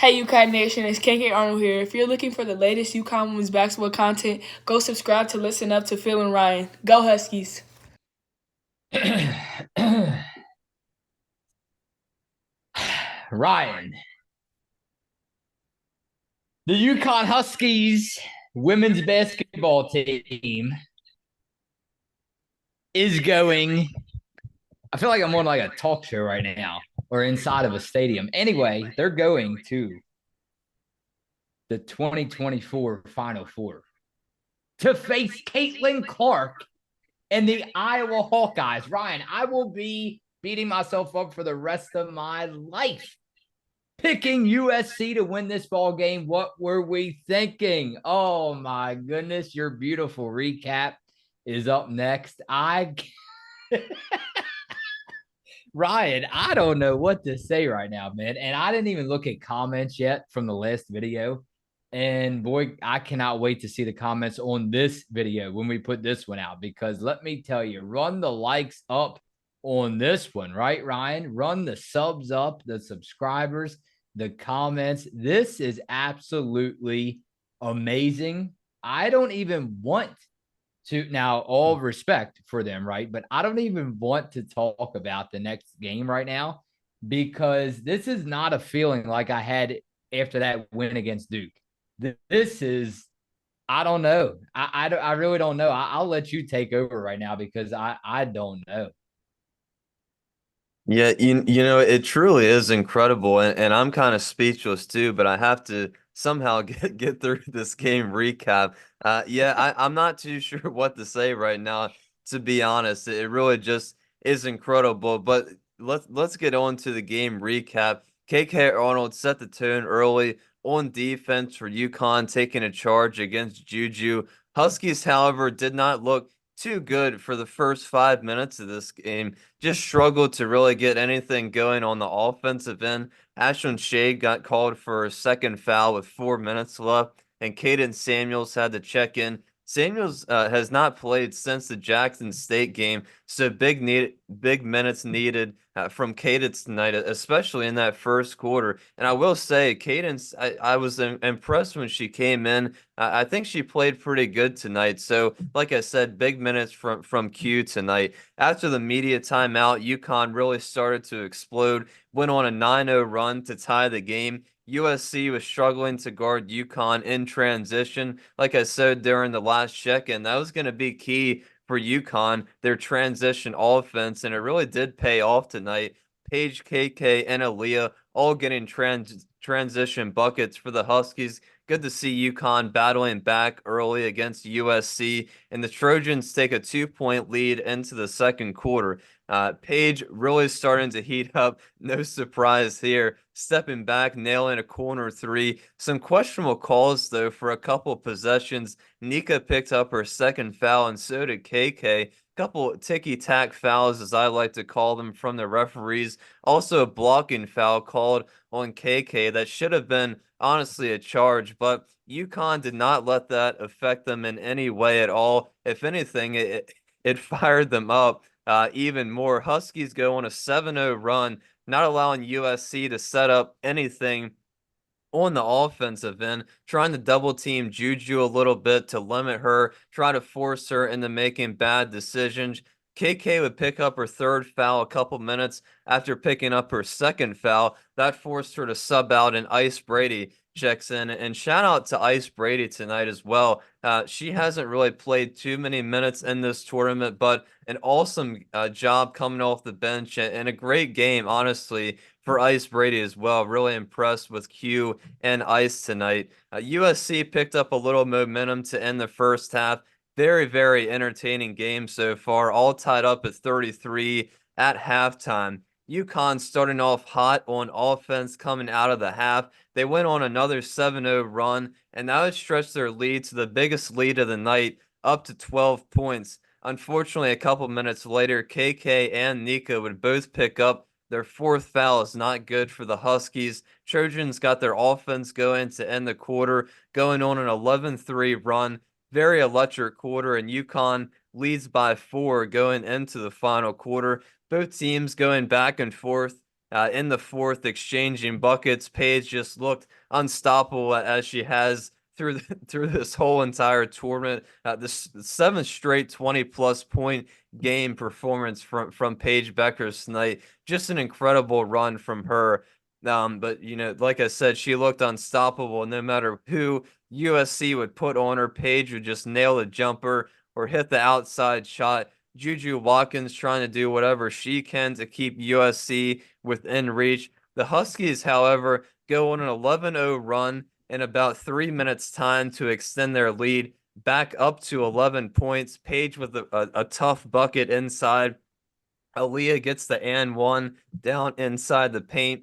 Hey UConn Nation, it's KK Arnold here. If you're looking for the latest UConn women's basketball content, go subscribe to Listen Up to Phil and Ryan. Go Huskies! Ryan, the UConn Huskies women's basketball team is going. I feel like I'm on like a talk show right now or inside of a stadium. Anyway, they're going to the 2024 Final Four to face Caitlin Clark and the Iowa Hawkeyes. Ryan, I will be beating myself up for the rest of my life picking USC to win this ball game. What were we thinking? Oh my goodness, your beautiful recap is up next. Ryan, I don't know what to say right now, man. And I didn't even look at comments yet from the last video. And boy, I cannot wait to see the comments on this video when we put this one out, because let me tell you, run the likes up on this one, right, Ryan? Run the subs up, the subscribers, the comments. This is absolutely amazing. I don't even want to, now all respect for them, right? But I don't even want to talk about the next game right now, because this is not a feeling like I had after that win against Duke. This is, I don't know. I really don't know. I'll let you take over right now because I don't know. Yeah, it truly is incredible, and I'm kind of speechless too, but I have to somehow get through this game recap. I'm not too sure what to say right now, to be honest. It really just is incredible. But let's get on to the game recap. KK Arnold set the tone early on defense for UConn, taking a charge against Juju. Huskies, however, did not look too good for the first 5 minutes of this game. Just struggled to really get anything going on the offensive end. Ashlyn Shade got called for a second foul with 4 minutes left, and Caden Samuels had to check in. Samuels has not played since the Jackson State game, so big minutes needed from Cadence tonight, especially in that first quarter. And I will say, Cadence, I was impressed when she came in. I think she played pretty good tonight. So, like I said, big minutes from Q tonight. After the media timeout, UConn really started to explode, went on a 9-0 run to tie the game. USC was struggling to guard UConn in transition. Like I said during the last check-in, that was going to be key for UConn, their transition offense, and it really did pay off tonight. Paige, KK, and Aaliyah all getting transition buckets for the Huskies. Good to see UConn battling back early against USC, and the Trojans take a 2-point lead into the second quarter. Paige really starting to heat up. No surprise here. Stepping back, nailing a corner three. Some questionable calls, though, for a couple possessions. Nika picked up her second foul, and so did KK. Couple ticky-tack fouls, as I like to call them, from the referees. Also a blocking foul called on KK that should have been, honestly, a charge, but UConn did not let that affect them in any way at all. If anything, it fired them up even more. Huskies go on a 7-0 run, not allowing USC to set up anything on the offensive end, trying to double team Juju a little bit to limit her, try to force her into making bad decisions. KK would pick up her third foul a couple minutes after picking up her second foul. That forced her to sub out, and Ice Brady checks in. And shout out to Ice Brady tonight as well. She hasn't really played too many minutes in this tournament, but an awesome job coming off the bench and a great game, honestly, for Ice Brady as well. Really impressed with Q and Ice tonight. USC picked up a little momentum to end the first half. Very, very entertaining game so far, all tied up at 33 at halftime. UConn starting off hot on offense coming out of the half. They went on another 7-0 run, and that would stretch their lead to the biggest lead of the night, up to 12 points. Unfortunately, a couple minutes later, KK and Nika would both pick up their fourth foul. Is not good for the Huskies. Trojans got their offense going to end the quarter, going on an 11-3 run. Very electric quarter, and UConn leads by 4 going into the final quarter. Both teams going back and forth in the fourth, exchanging buckets. Paige just looked unstoppable as she has through this whole entire tournament. This seventh straight 20+ point game performance from Paige Bueckers tonight. Just an incredible run from her. But like I said, she looked unstoppable. No matter who USC would put on her, Paige would just nail the jumper or hit the outside shot. Juju Watkins trying to do whatever she can to keep USC within reach. The Huskies, however, go on an 11-0 run in about 3 minutes' time to extend their lead back up to 11 points. Paige with a tough bucket inside. Aaliyah gets the and one down inside the paint.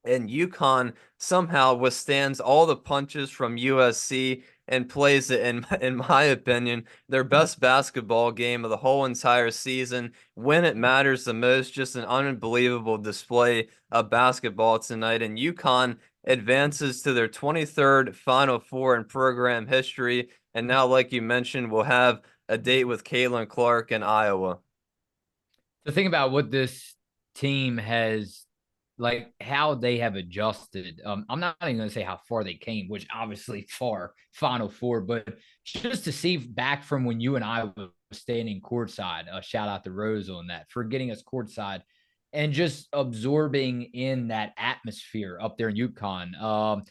And UConn somehow withstands all the punches from USC and plays it, in my opinion, their best basketball game of the whole entire season. When it matters the most, just an unbelievable display of basketball tonight. And UConn advances to their 23rd Final Four in program history. And now, like you mentioned, we'll have a date with Caitlin Clark in Iowa. The thing about what this team has, like how they have adjusted. I'm not even going to say how far they came, which obviously far, Final Four, but just to see back from when you and I were standing courtside, shout out to Rose on that for getting us courtside and just absorbing in that atmosphere up there in UConn.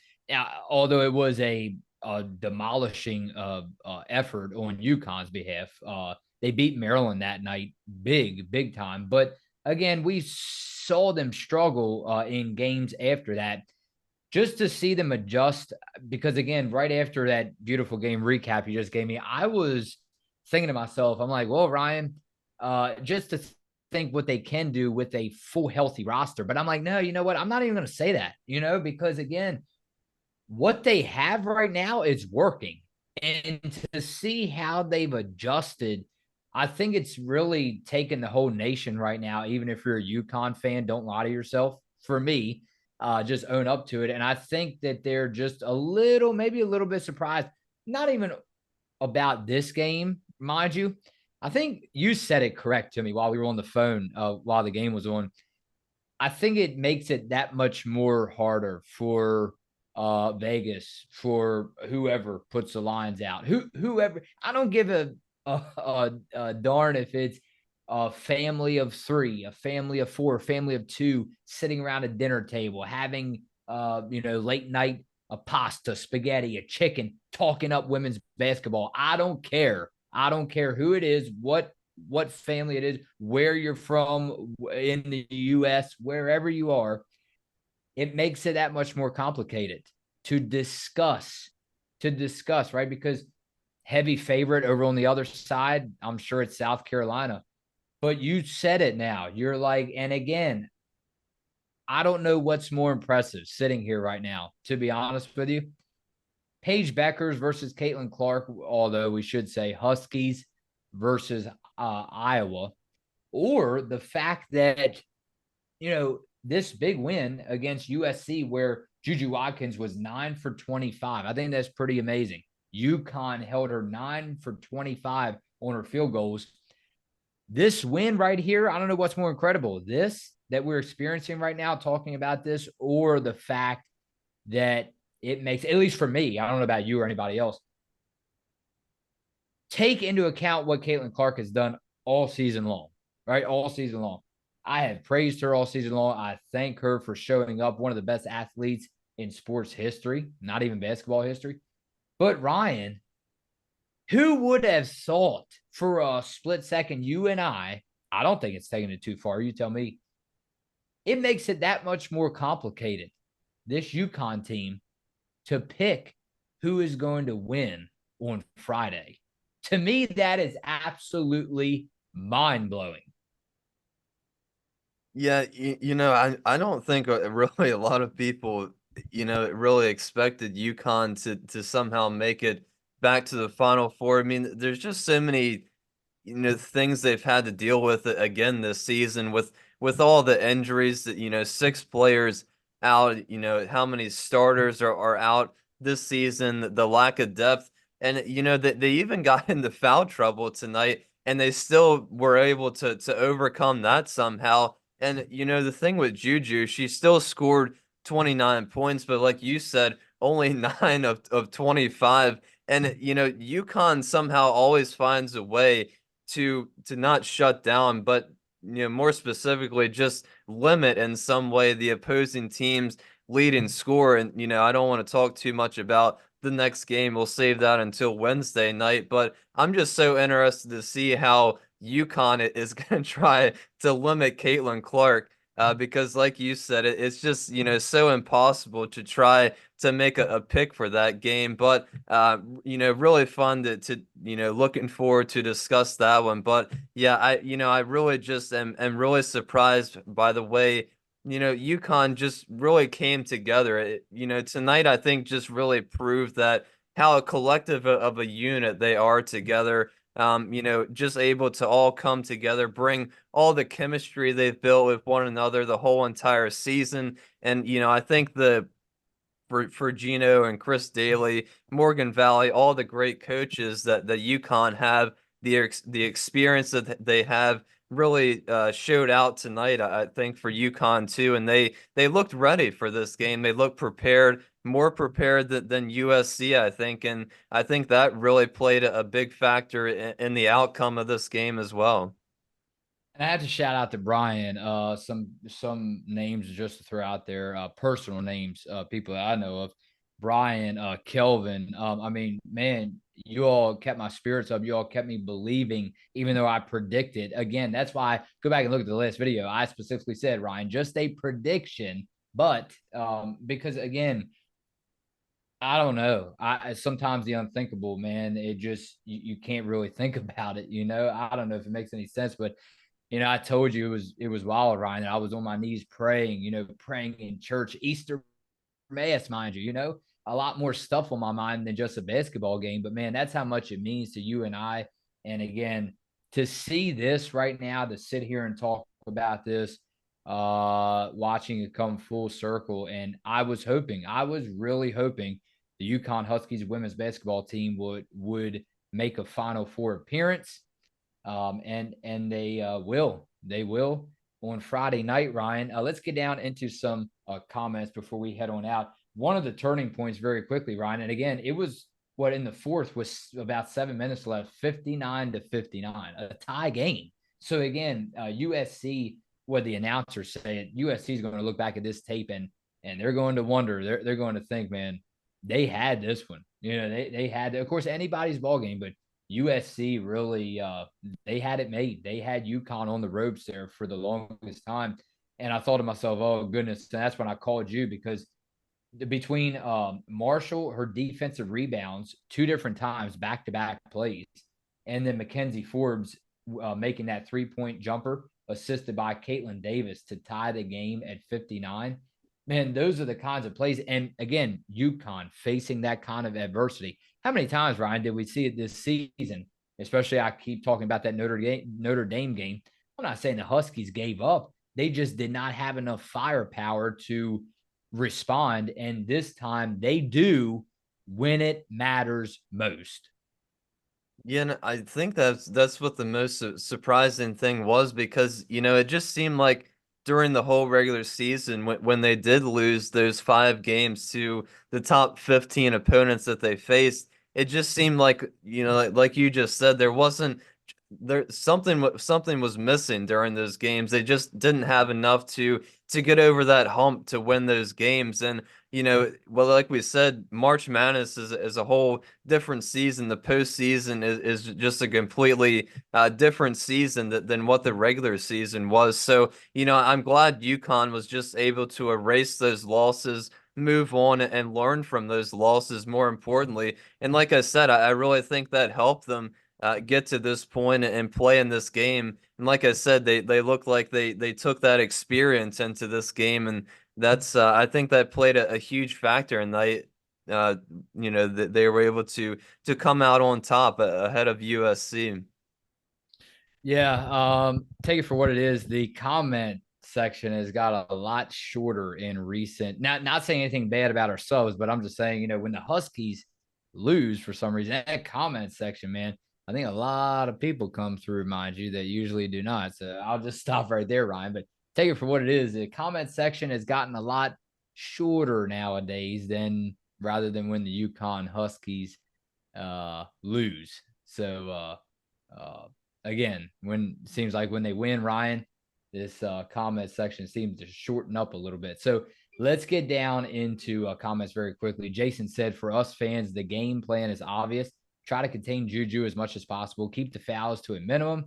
Although it was a demolishing effort on UConn's behalf. They beat Maryland that night, big time. But again, we saw them struggle in games after that. Just to see them adjust, because again, right after that beautiful game recap you just gave me, I was thinking to myself, I'm like, well, Ryan, just to think what they can do with a full healthy roster. But I'm like, no, you know what? I'm not even going to say that, because again, what they have right now is working. And to see how they've adjusted, I think it's really taken the whole nation right now. Even if you're a UConn fan, don't lie to yourself. For me, just own up to it. And I think that they're just maybe a little bit surprised. Not even about this game, mind you. I think you said it correct to me while we were on the phone, while the game was on. I think it makes it that much more harder for Vegas, for whoever puts the lines out. Whoever, I don't give a darn if it's a family of three, a family of four, a family of two sitting around a dinner table, having late night a pasta, spaghetti, a chicken, talking up women's basketball. I don't care. I don't care who it is, what family it is, where you're from in the US, wherever you are. It makes it that much more complicated to discuss, right? Because heavy favorite over on the other side, I'm sure it's South Carolina. But you said it now. You're like, and again, I don't know what's more impressive sitting here right now, to be honest with you. Paige Bueckers versus Caitlin Clark, although we should say Huskies versus Iowa, or the fact that, this big win against USC where Juju Watkins was 9 for 25. I think that's pretty amazing. UConn held her 9 for 25 on her field goals. This win right here, I don't know what's more incredible. This that we're experiencing right now, talking about this, or the fact that it makes, at least for me, I don't know about you or anybody else, take into account what Caitlin Clark has done all season long, right? All season long. I have praised her all season long. I thank her for showing up, one of the best athletes in sports history, not even basketball history. But Ryan, who would have thought for a split second, you and I don't think it's taking it too far. You tell me. It makes it that much more complicated, this UConn team, to pick who is going to win on Friday. To me, that is absolutely mind-blowing. Yeah, I don't think really a lot of people, really expected UConn to somehow make it back to the Final Four. I mean, there's just so many, things they've had to deal with again this season with all the injuries that, 6 players out, how many starters are out this season, the lack of depth. And, that they even got into foul trouble tonight and they still were able to overcome that somehow. And, the thing with Juju, she still scored 29 points, but like you said, only 9 of 25. And, UConn somehow always finds a way to not shut down, but, more specifically, just limit in some way the opposing team's lead and score. And, I don't want to talk too much about the next game. We'll save that until Wednesday night. But I'm just so interested to see how UConn is going to try to limit Caitlin Clark. Because like you said, it's just, so impossible to try to make a pick for that game. But, really fun to looking forward to discuss that one. But yeah, I really just am really surprised by the way, UConn just really came together. Tonight I think just really proved that how a collective of a unit they are together. Just able to all come together, bring all the chemistry they've built with one another the whole entire season. And, I think for Gino and Chris Daly, Morgan Valley, all the great coaches that UConn have, the experience that they have really showed out tonight. I think for UConn too, and they looked ready for this game. They looked prepared, more prepared than USC, I think, and I think that really played a big factor in the outcome of this game as well. And I have to shout out to Brian. Some names just to throw out there, personal names, people that I know of. Brian, Kelvin. I mean, man, you all kept my spirits up. You all kept me believing, even though I predicted. Again, that's why go back and look at the last video. I specifically said, Ryan, just a prediction, but because again, I don't know. I sometimes the unthinkable, man. It just you can't really think about it. I don't know if it makes any sense, but I told you it was wild, Ryan. And I was on my knees praying, praying in church, Easter Mass, mind you, a lot more stuff on my mind than just a basketball game. But man, that's how much it means to you and I. And again, to see this right now, to sit here and talk about this, watching it come full circle. And I was really hoping the UConn Huskies women's basketball team would make a Final Four appearance. And they will on Friday night, Ryan. Let's get down into some comments before we head on out. One of the turning points very quickly, Ryan. And again, it was what in the fourth was about 7 minutes left, 59-59, a tie game. So again, USC, what the announcers say, USC is going to look back at this tape and they're going to wonder, they're going to think, man, they had this one. They had, of course, anybody's ball game, but USC really they had it made. They had UConn on the ropes there for the longest time. And I thought to myself, oh goodness, and that's when I called you because between Marshall, her defensive rebounds 2 different times, back-to-back plays, and then Mackenzie Forbes making that 3-point jumper assisted by Caitlin Davis to tie the game at 59. Man, those are the kinds of plays. And again, UConn facing that kind of adversity. How many times, Ryan, did we see it this season? Especially, I keep talking about that Notre Dame game. I'm not saying the Huskies gave up. They just did not have enough firepower to respond. And this time they do when it matters most. Yeah, and I think that's what the most surprising thing was because, it just seemed like during the whole regular season when they did lose those 5 games to the top 15 opponents that they faced, it just seemed like, like you just said, something was missing during those games. They just didn't have enough to get over that hump to win those games. And well, like we said, March Madness is a whole different season. The postseason is just a completely different season than what the regular season was. So I'm glad UConn was just able to erase those losses, move on, and learn from those losses. More importantly, and like I said, I really think that helped them get to this point and play in this game. And like I said, they look like they took that experience into this game, and that's I think that played a huge factor, and they were able to come out on top ahead of USC. Yeah, take it for what it is. The comment section has got a lot shorter in recent. Not saying anything bad about ourselves, but I'm just saying, when the Huskies lose for some reason, that comment section, man, I think a lot of people come through, mind you, that usually do not. So I'll just stop right there, Ryan. But take it for what it is. The comment section has gotten a lot shorter nowadays than rather than when the UConn Huskies lose. So again, when seems like when they win, Ryan, this comment section seems to shorten up a little bit. So let's get down into comments very quickly. Jason said, for us fans, the game plan is obvious. Try to contain Juju as much as possible. Keep the fouls to a minimum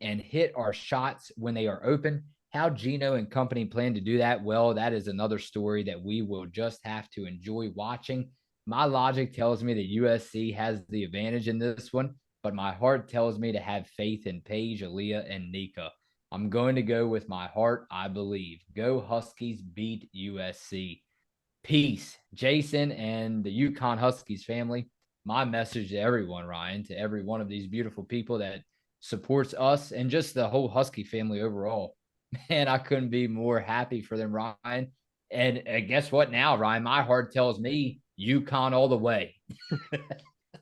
and hit our shots when they are open. How Gino and company plan to do that, well, that is another story that we will just have to enjoy watching. My logic tells me that USC has the advantage in this one, but my heart tells me to have faith in Paige, Aaliyah, and Nika. I'm going to go with my heart. I believe. Go Huskies, beat USC. Peace, Jason and the UConn Huskies family. My message to everyone, Ryan, to every one of these beautiful people that supports us and just the whole Husky family overall. Man, I couldn't be more happy for them, Ryan. And guess what now, Ryan? My heart tells me UConn all the way.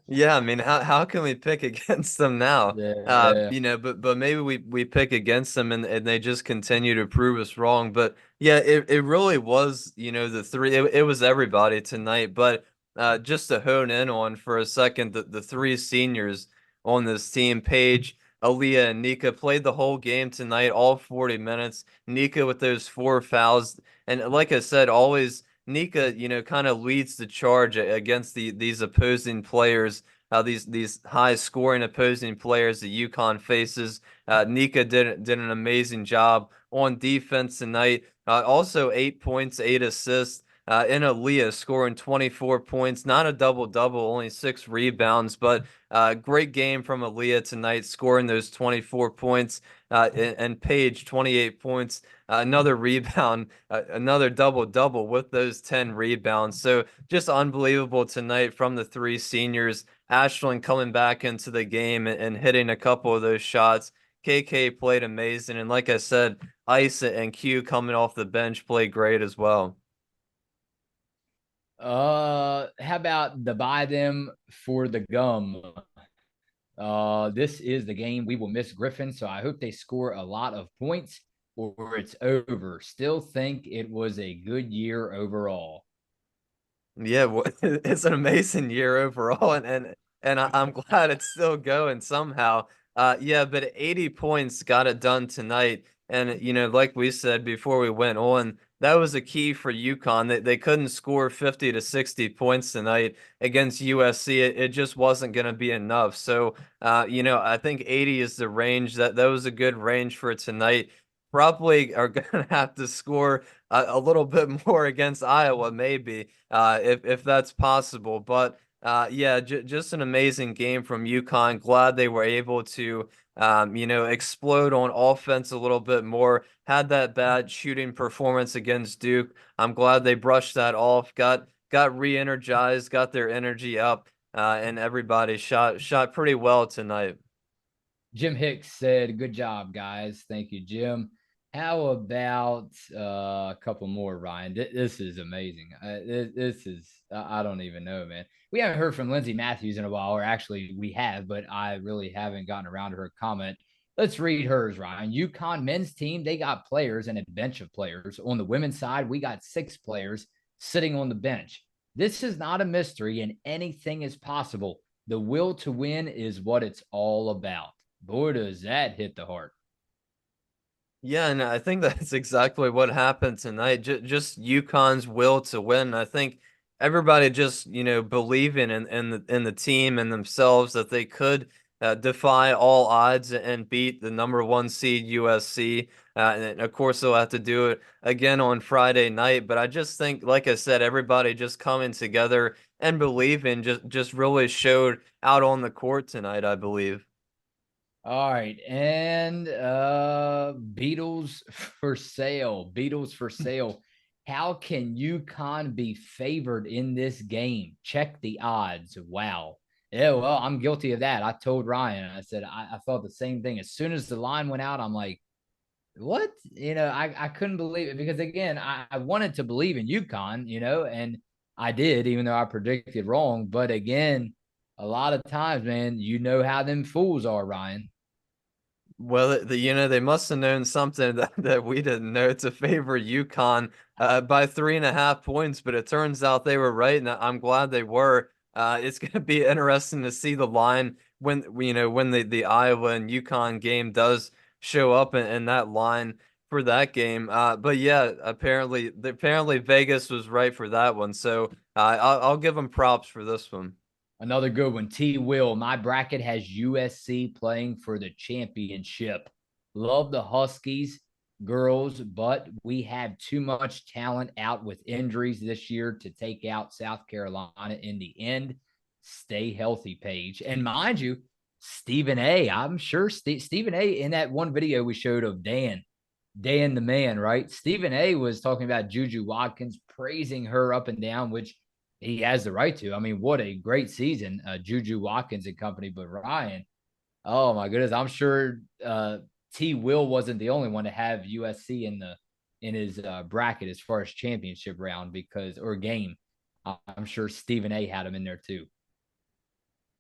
Yeah, I mean, how can we pick against them now? Yeah. But maybe we pick against them and they just continue to prove us wrong. But yeah, it really was, the three, it was everybody tonight. But just to hone in on for a second, the three seniors on this team, Paige, Aaliyah, and Nika played the whole game tonight, all 40 minutes. Nika with those 4 fouls. And like I said, always Nika, kind of leads the charge against these opposing players, these high scoring opposing players that UConn faces. Nika did an amazing job on defense tonight. Also 8 points, 8 assists. And Aaliyah scoring 24 points, not a double-double, only 6 rebounds, but great game from Aaliyah tonight, scoring those 24 points. And Paige, 28 points, another rebound, another double-double with those 10 rebounds. So just unbelievable tonight from the three seniors. Ashlyn coming back into the game and hitting a couple of those shots. KK played amazing. And like I said, Ice and Q coming off the bench played great as well. How about the buy them for the gum? This is the game we will miss Griffin, so I hope they score a lot of points or it's over. Still think it was a good year overall. Yeah, well, it's an amazing year overall, and I'm glad it's still going somehow. Yeah, but 80 points got it done tonight, and like we said before we went on, that was a key for UConn. They couldn't score 50 to 60 points tonight against USC. It just wasn't going to be enough. So, I think 80 is the range. That was a good range for tonight. Probably are going to have to score a little bit more against Iowa, maybe, if that's possible. But yeah, just an amazing game from UConn. Glad they were able to, explode on offense a little bit more. Had that bad shooting performance against Duke. I'm glad they brushed that off. Got re-energized, got their energy up, and everybody shot pretty well tonight. Jim Hicks said, good job, guys. Thank you, Jim. How about a couple more, Ryan? This is amazing. This is, I don't even know, man. We haven't heard from Lindsay Matthews in a while, or actually we have, but I really haven't gotten around to her comment. Let's read hers, Ryan. UConn men's team, they got players and a bench of players. On the women's side, we got 6 players sitting on the bench. This is not a mystery, and anything is possible. The will to win is what it's all about. Boy, does that hit the heart. Yeah, and I think that's exactly what happened tonight. Just UConn's will to win. I think everybody just believing in the team and themselves that they could defy all odds and beat the #1 seed USC. And of course, they'll have to do it again on Friday night. But I just think, like I said, everybody just coming together and believing just really showed out on the court tonight, I believe. All right, and Beatles for sale. Beatles for sale. How can UConn be favored in this game? Check the odds. Wow. Yeah, well, I'm guilty of that. I told Ryan, I said I thought the same thing. As soon as the line went out, I'm like, what? I couldn't believe it because again, I wanted to believe in UConn, and I did, even though I predicted wrong. But again, a lot of times, man, how them fools are, Ryan. Well, they must have known something that we didn't know to favor UConn by 3.5 points, but it turns out they were right, and I'm glad they were. It's going to be interesting to see the line when the Iowa and UConn game does show up in that line for that game. But yeah, apparently Vegas was right for that one, so I'll give them props for this one. Another good one. T. Will, my bracket has USC playing for the championship. Love the Huskies girls, but we have too much talent out with injuries this year to take out South Carolina in the end. Stay healthy, Paige. And mind you, Stephen A., I'm sure Stephen A. in that one video we showed of Dan the man, right? Stephen A. was talking about Juju Watkins, praising her up and down, which he has the right to. I mean, what a great season, Juju Watkins and company. But Ryan, oh my goodness, I'm sure T. Will wasn't the only one to have USC in his bracket as far as championship round or game. I'm sure Stephen A. had him in there too.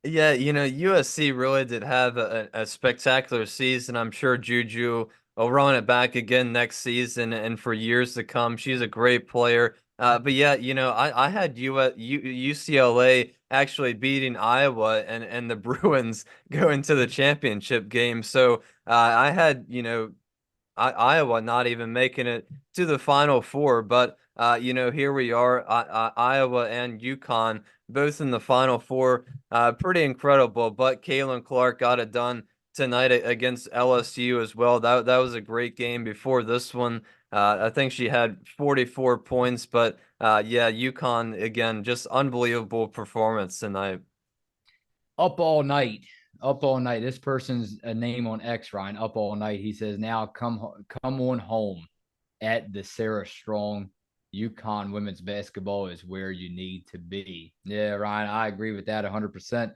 Yeah, USC really did have a spectacular season. I'm sure Juju will run it back again next season and for years to come. She's a great player. But yeah, I had UCLA actually beating Iowa and the Bruins going to the championship game. So I had, Iowa not even making it to the Final Four, but here we are, Iowa and UConn both in the Final Four. Pretty incredible. But Caitlin Clark got it done tonight against LSU as well. That was a great game. Before this one, I think she had 44 points. But yeah, UConn again, just unbelievable performance tonight. Up all night. Up all night. This person's a name on X, Ryan. Up all night. He says, now come on home at the Sarah Strong. UConn women's basketball is where you need to be. Yeah, Ryan, I agree with that 100%.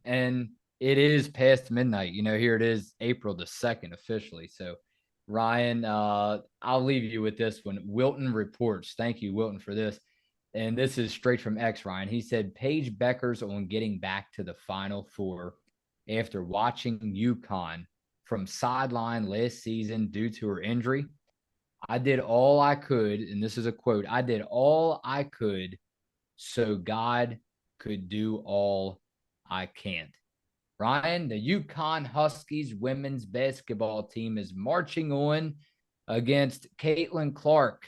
And it is past midnight. Here it is, April the 2nd officially. So, Ryan, I'll leave you with this one. Wilton reports. Thank you, Wilton, for this. And this is straight from X, Ryan. He said, Paige Bueckers on getting back to the Final Four after watching UConn from sideline last season due to her injury. I did all I could, and this is a quote, I did all I could so God could do all I can't. Ryan, the UConn Huskies women's basketball team is marching on against Caitlin Clark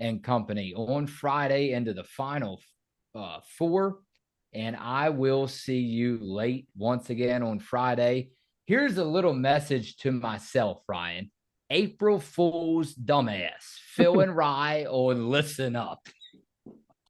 and company on Friday into the Final Four. And I will see you late once again on Friday. Here's a little message to myself, Ryan. April Fool's dumbass. Phil and Rye on Listen Up.